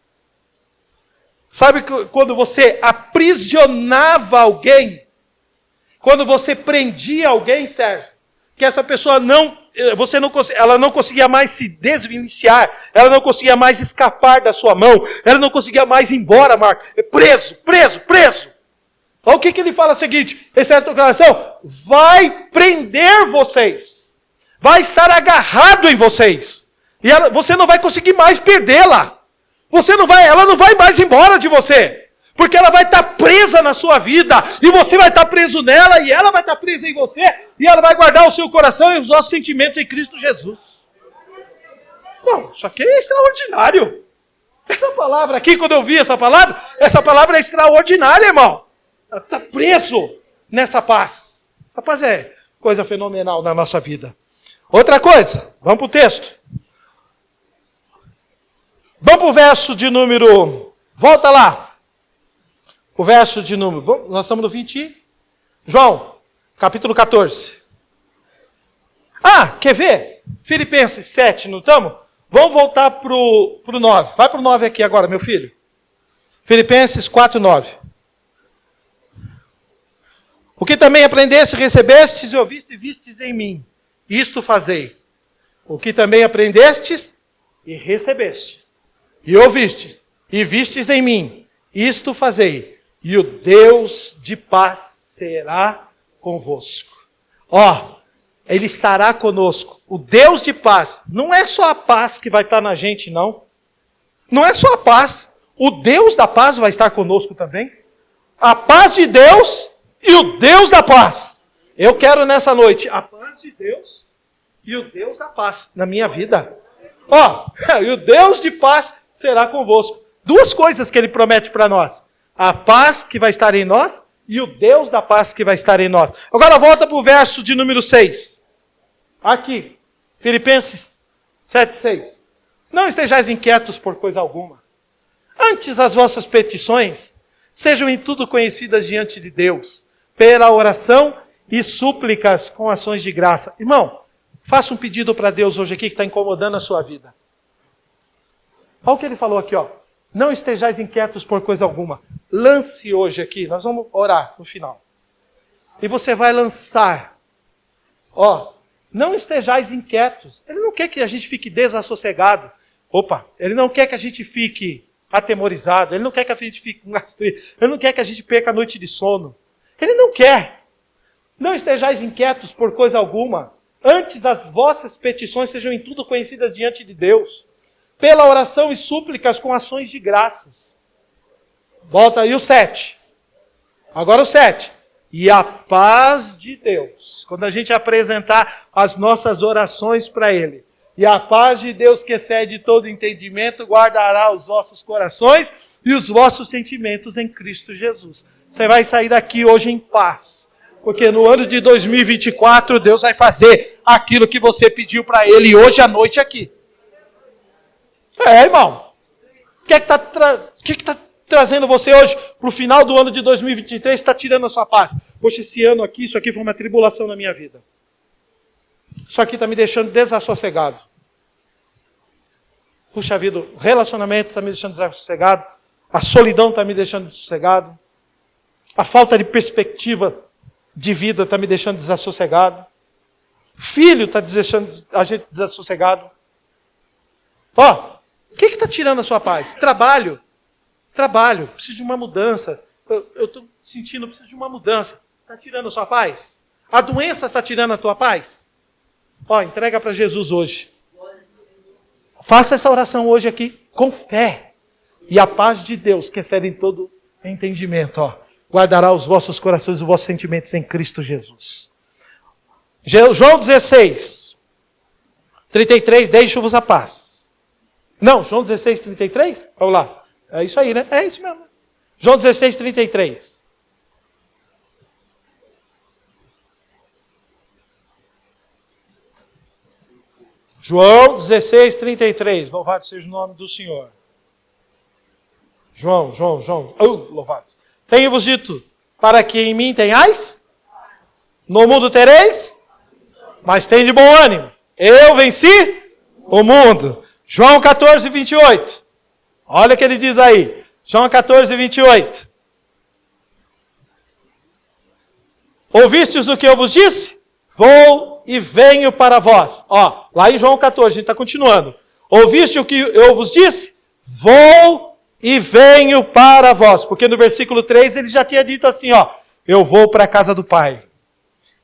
Sabe quando você aprisionava alguém? Quando você prendia alguém, Sérgio? Que essa pessoa ela não conseguia mais se desvencilhar, ela não conseguia mais escapar da sua mão, ela não conseguia mais ir embora, Marco. Preso. Olha o que ele fala o seguinte, em certa ocasião, vai prender vocês, vai estar agarrado em vocês, e você não vai conseguir mais perdê-la. Ela não vai mais embora de você, porque ela vai estar presa na sua vida, e você vai estar preso nela, e ela vai estar presa em você, e ela vai guardar o seu coração e os nossos sentimentos em Cristo Jesus. Não, isso aqui é extraordinário. Essa palavra aqui, quando eu vi essa palavra é extraordinária, irmão. Ela está preso nessa paz. Essa paz é coisa fenomenal na nossa vida. Outra coisa, vamos para o texto. Vamos para o verso de número... Volta lá. O verso de número... Nós estamos no 20... João, capítulo 14. Quer ver? Filipenses 7, não estamos? Vamos voltar para o 9. Vai para o 9 aqui agora, meu filho. Filipenses 4, 9. O que também aprendeste, recebestes e ouviste e vistes em mim. Isto fazei. O que também aprendestes e recebestes. E ouvistes, e vistes em mim, isto fazei, e o Deus de paz será convosco. Ele estará conosco. O Deus de paz, não é só a paz que vai estar na gente, não. Não é só a paz. O Deus da paz vai estar conosco também. A paz de Deus e o Deus da paz. Eu quero nessa noite a paz de Deus e o Deus da paz na minha vida. E o Deus de paz será convosco. Duas coisas que ele promete para nós. A paz que vai estar em nós e o Deus da paz que vai estar em nós. Agora volta para o verso de número 6. Aqui. Filipenses 7:6. Não estejais inquietos por coisa alguma. Antes as vossas petições sejam em tudo conhecidas diante de Deus, pela oração e súplicas com ações de graça. Irmão, faça um pedido para Deus hoje aqui que está incomodando a sua vida. Olha o que ele falou aqui, Não estejais inquietos por coisa alguma. Lance hoje aqui, nós vamos orar no final. E você vai lançar. Não estejais inquietos. Ele não quer que a gente fique desassossegado. Ele não quer que a gente fique atemorizado. Ele não quer que a gente fique com gastrite. Ele não quer que a gente perca a noite de sono. Ele não quer. Não estejais inquietos por coisa alguma. Antes as vossas petições sejam em tudo conhecidas diante de Deus. Pela oração e súplicas com ações de graças. Volta aí o 7. Agora o 7. E a paz de Deus. Quando a gente apresentar as nossas orações para Ele. E a paz de Deus que excede todo entendimento guardará os vossos corações e os vossos sentimentos em Cristo Jesus. Você vai sair daqui hoje em paz. Porque no ano de 2024 Deus vai fazer aquilo que você pediu para Ele hoje à noite aqui. Irmão. O que está trazendo você hoje para o final do ano de 2023? Está tirando a sua paz. Poxa, esse ano aqui, isso aqui foi uma tribulação na minha vida. Isso aqui está me deixando desassossegado. Puxa vida, o relacionamento está me deixando desassossegado. A solidão está me deixando desassossegado. A falta de perspectiva de vida está me deixando desassossegado. Filho está deixando a gente desassossegado. O que está tirando a sua paz? Trabalho. Trabalho, preciso de uma mudança. Eu estou sentindo, preciso de uma mudança. Está tirando a sua paz? A doença está tirando a tua paz? Ó, entrega para Jesus hoje. Faça essa oração hoje aqui com fé. E a paz de Deus, que excede em todo entendimento, ó, guardará os vossos corações e os vossos sentimentos em Cristo Jesus. João 16, 33, deixo-vos a paz. Não, João 16, 33? Vamos lá. É isso aí, né? É isso mesmo. João 16, 33. João 16, 33. Louvado seja o nome do Senhor. João. Louvado. Tenho-vos dito, para que em mim tenhais, no mundo tereis, mas tem de bom ânimo. Eu venci o mundo. João 14, 28. Olha o que ele diz aí. João 14, 28. Ouvistes o que eu vos disse? Vou e venho para vós. Ó, lá em João 14, a gente está continuando. Ouviste o que eu vos disse? Vou e venho para vós. Porque no versículo 3 ele já tinha dito assim, ó. Eu vou para a casa do Pai.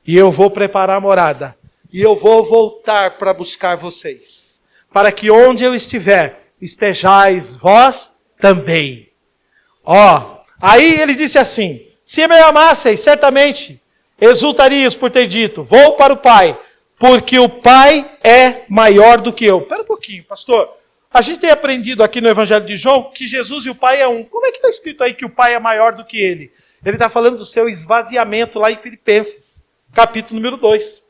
E eu vou preparar a morada. E eu vou voltar para buscar vocês. Para que onde eu estiver, estejais vós também. Ó, aí ele disse assim, se me amasseis, certamente exultarias por ter dito, vou para o Pai, porque o Pai é maior do que eu. Espera um pouquinho, pastor. A gente tem aprendido aqui no Evangelho de João que Jesus e o Pai é um. Como é que está escrito aí que o Pai é maior do que ele? Ele está falando do seu esvaziamento lá em Filipenses, capítulo número 2.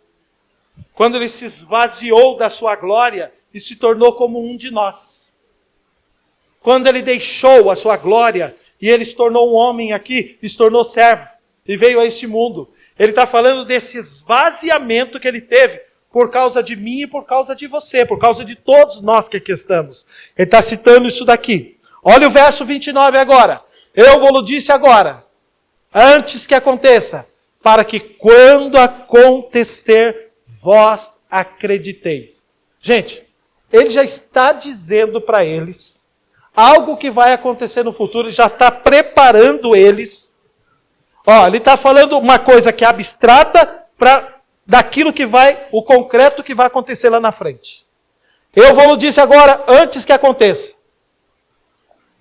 Quando ele se esvaziou da sua glória e se tornou como um de nós. Quando ele deixou a sua glória e ele se tornou um homem aqui, se tornou servo e veio a este mundo. Ele está falando desse esvaziamento que ele teve por causa de mim e por causa de você, por causa de todos nós que aqui estamos. Ele está citando isso daqui. Olha o verso 29 agora. Eu vou-lo disse agora, antes que aconteça, para que quando acontecer, vós acrediteis. Gente, ele já está dizendo para eles algo que vai acontecer no futuro, ele já está preparando eles. Ó, ele está falando uma coisa que é abstrata daquilo que vai, o concreto que vai acontecer lá na frente. Eu vou-lo disse agora, antes que aconteça.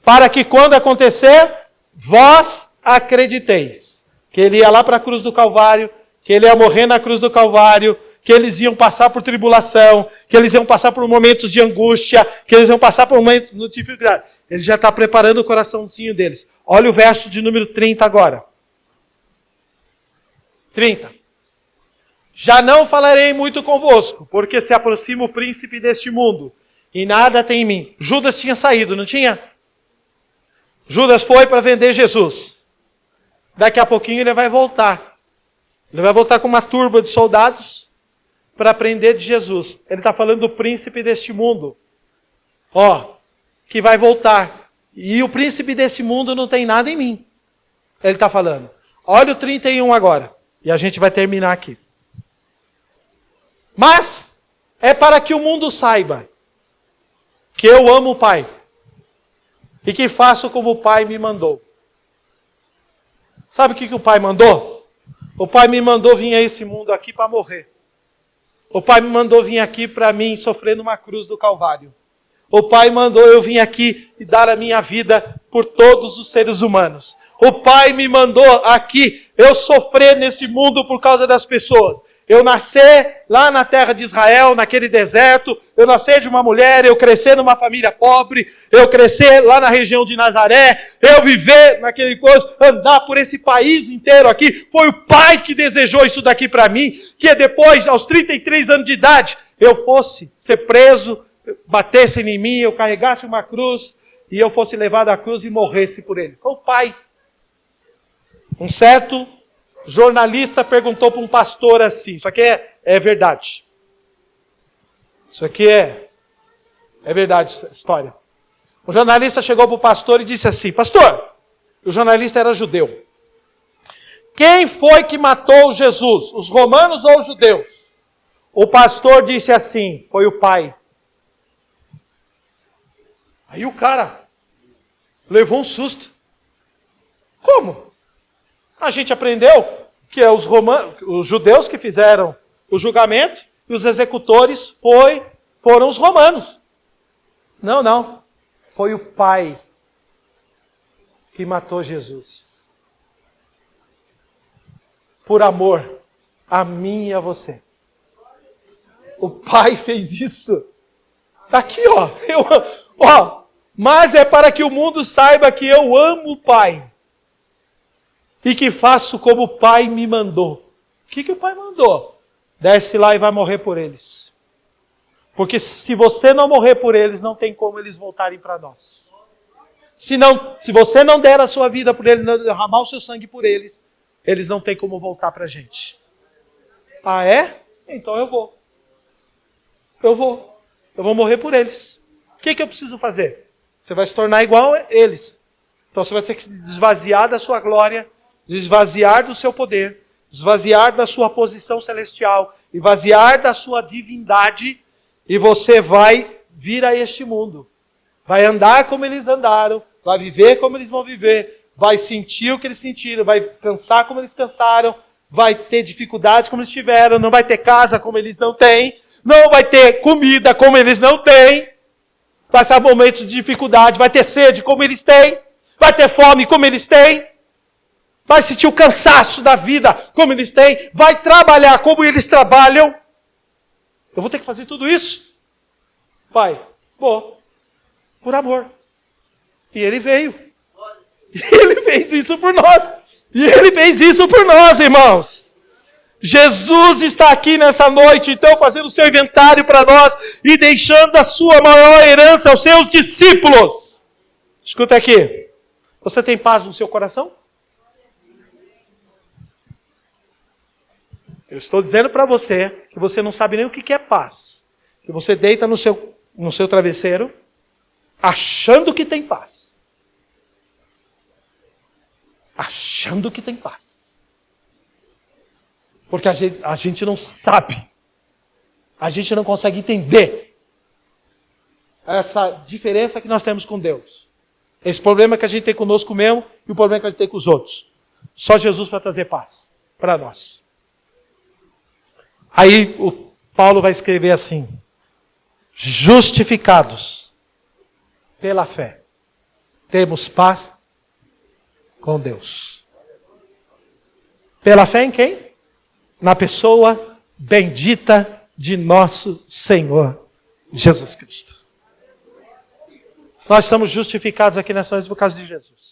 Para que quando acontecer, vós acrediteis. Que ele ia lá para a cruz do Calvário, que ele ia morrer na cruz do Calvário, que eles iam passar por tribulação, que eles iam passar por momentos de angústia, que eles iam passar por momentos de dificuldade. Ele já está preparando o coraçãozinho deles. Olha o verso de número 30 agora. 30. Já não falarei muito convosco, porque se aproxima o príncipe deste mundo, e nada tem em mim. Judas tinha saído, não tinha? Judas foi para vender Jesus. Daqui a pouquinho ele vai voltar. Ele vai voltar com uma turba de soldados para aprender de Jesus. Ele está falando do príncipe deste mundo. Ó, que vai voltar. E o príncipe desse mundo não tem nada em mim. Ele está falando. Olha o 31 agora. E a gente vai terminar aqui. Mas é para que o mundo saiba que eu amo o Pai. E que faço como o Pai me mandou. Sabe o que o Pai mandou? O Pai me mandou vir a esse mundo aqui para morrer. O Pai me mandou vir aqui para mim sofrer numa cruz do Calvário. O Pai mandou eu vir aqui e dar a minha vida por todos os seres humanos. O Pai me mandou aqui eu sofrer nesse mundo por causa das pessoas. Eu nascer lá na terra de Israel, naquele deserto, eu nascer de uma mulher, eu crescer numa família pobre, eu crescer lá na região de Nazaré, eu viver naquele coisa, andar por esse país inteiro aqui. Foi o Pai que desejou isso daqui para mim, que depois, aos 33 anos de idade, eu fosse ser preso, batessem em mim, eu carregasse uma cruz, e eu fosse levado à cruz e morresse por ele. Foi o Pai. Um certo jornalista perguntou para um pastor assim, isso aqui é verdade. Isso aqui é verdade, essa história. O jornalista chegou para o pastor e disse assim, pastor, o jornalista era judeu. Quem foi que matou Jesus? Os romanos ou os judeus? O pastor disse assim, foi o Pai. Aí o cara levou um susto. Como? A gente aprendeu que é os judeus que fizeram o julgamento e os executores foram os romanos. Não. Foi o Pai que matou Jesus. Por amor a mim e a você. O Pai fez isso. Está aqui, ó. Mas é para que o mundo saiba que eu amo o Pai. E que faço como o Pai me mandou. O que o Pai mandou? Desce lá e vai morrer por eles. Porque se você não morrer por eles, não tem como eles voltarem para nós. Se você não der a sua vida por eles, não derramar o seu sangue por eles, eles não têm como voltar para a gente. Ah, é? Então eu vou. Eu vou morrer por eles. O que eu preciso fazer? Você vai se tornar igual a eles. Então você vai ter que desvaziar da sua glória, esvaziar do seu poder, esvaziar da sua posição celestial, esvaziar da sua divindade, e você vai vir a este mundo. Vai andar como eles andaram, vai viver como eles vão viver, vai sentir o que eles sentiram, vai cansar como eles cansaram, vai ter dificuldades como eles tiveram, não vai ter casa como eles não têm, não vai ter comida como eles não têm, vai passar momentos de dificuldade, vai ter sede como eles têm, vai ter fome como eles têm, vai sentir o cansaço da vida como eles têm, vai trabalhar como eles trabalham. Eu vou ter que fazer tudo isso? Pai, vou. Por amor. E Ele veio. E Ele fez isso por nós. E Ele fez isso por nós, irmãos. Jesus está aqui nessa noite, então, fazendo o seu inventário para nós e deixando a sua maior herança aos seus discípulos. Escuta aqui. Você tem paz no seu coração? Eu estou dizendo para você que você não sabe nem o que é paz. Que você deita no seu travesseiro achando que tem paz. Achando que tem paz. Porque a gente não sabe. A gente não consegue entender essa diferença que nós temos com Deus. Esse problema que a gente tem conosco mesmo e o problema que a gente tem com os outros. Só Jesus para trazer paz para nós. Aí o Paulo vai escrever assim: justificados pela fé, temos paz com Deus. Pela fé em quem? Na pessoa bendita de nosso Senhor Jesus Cristo. Nós estamos justificados aqui nessa noite por causa de Jesus.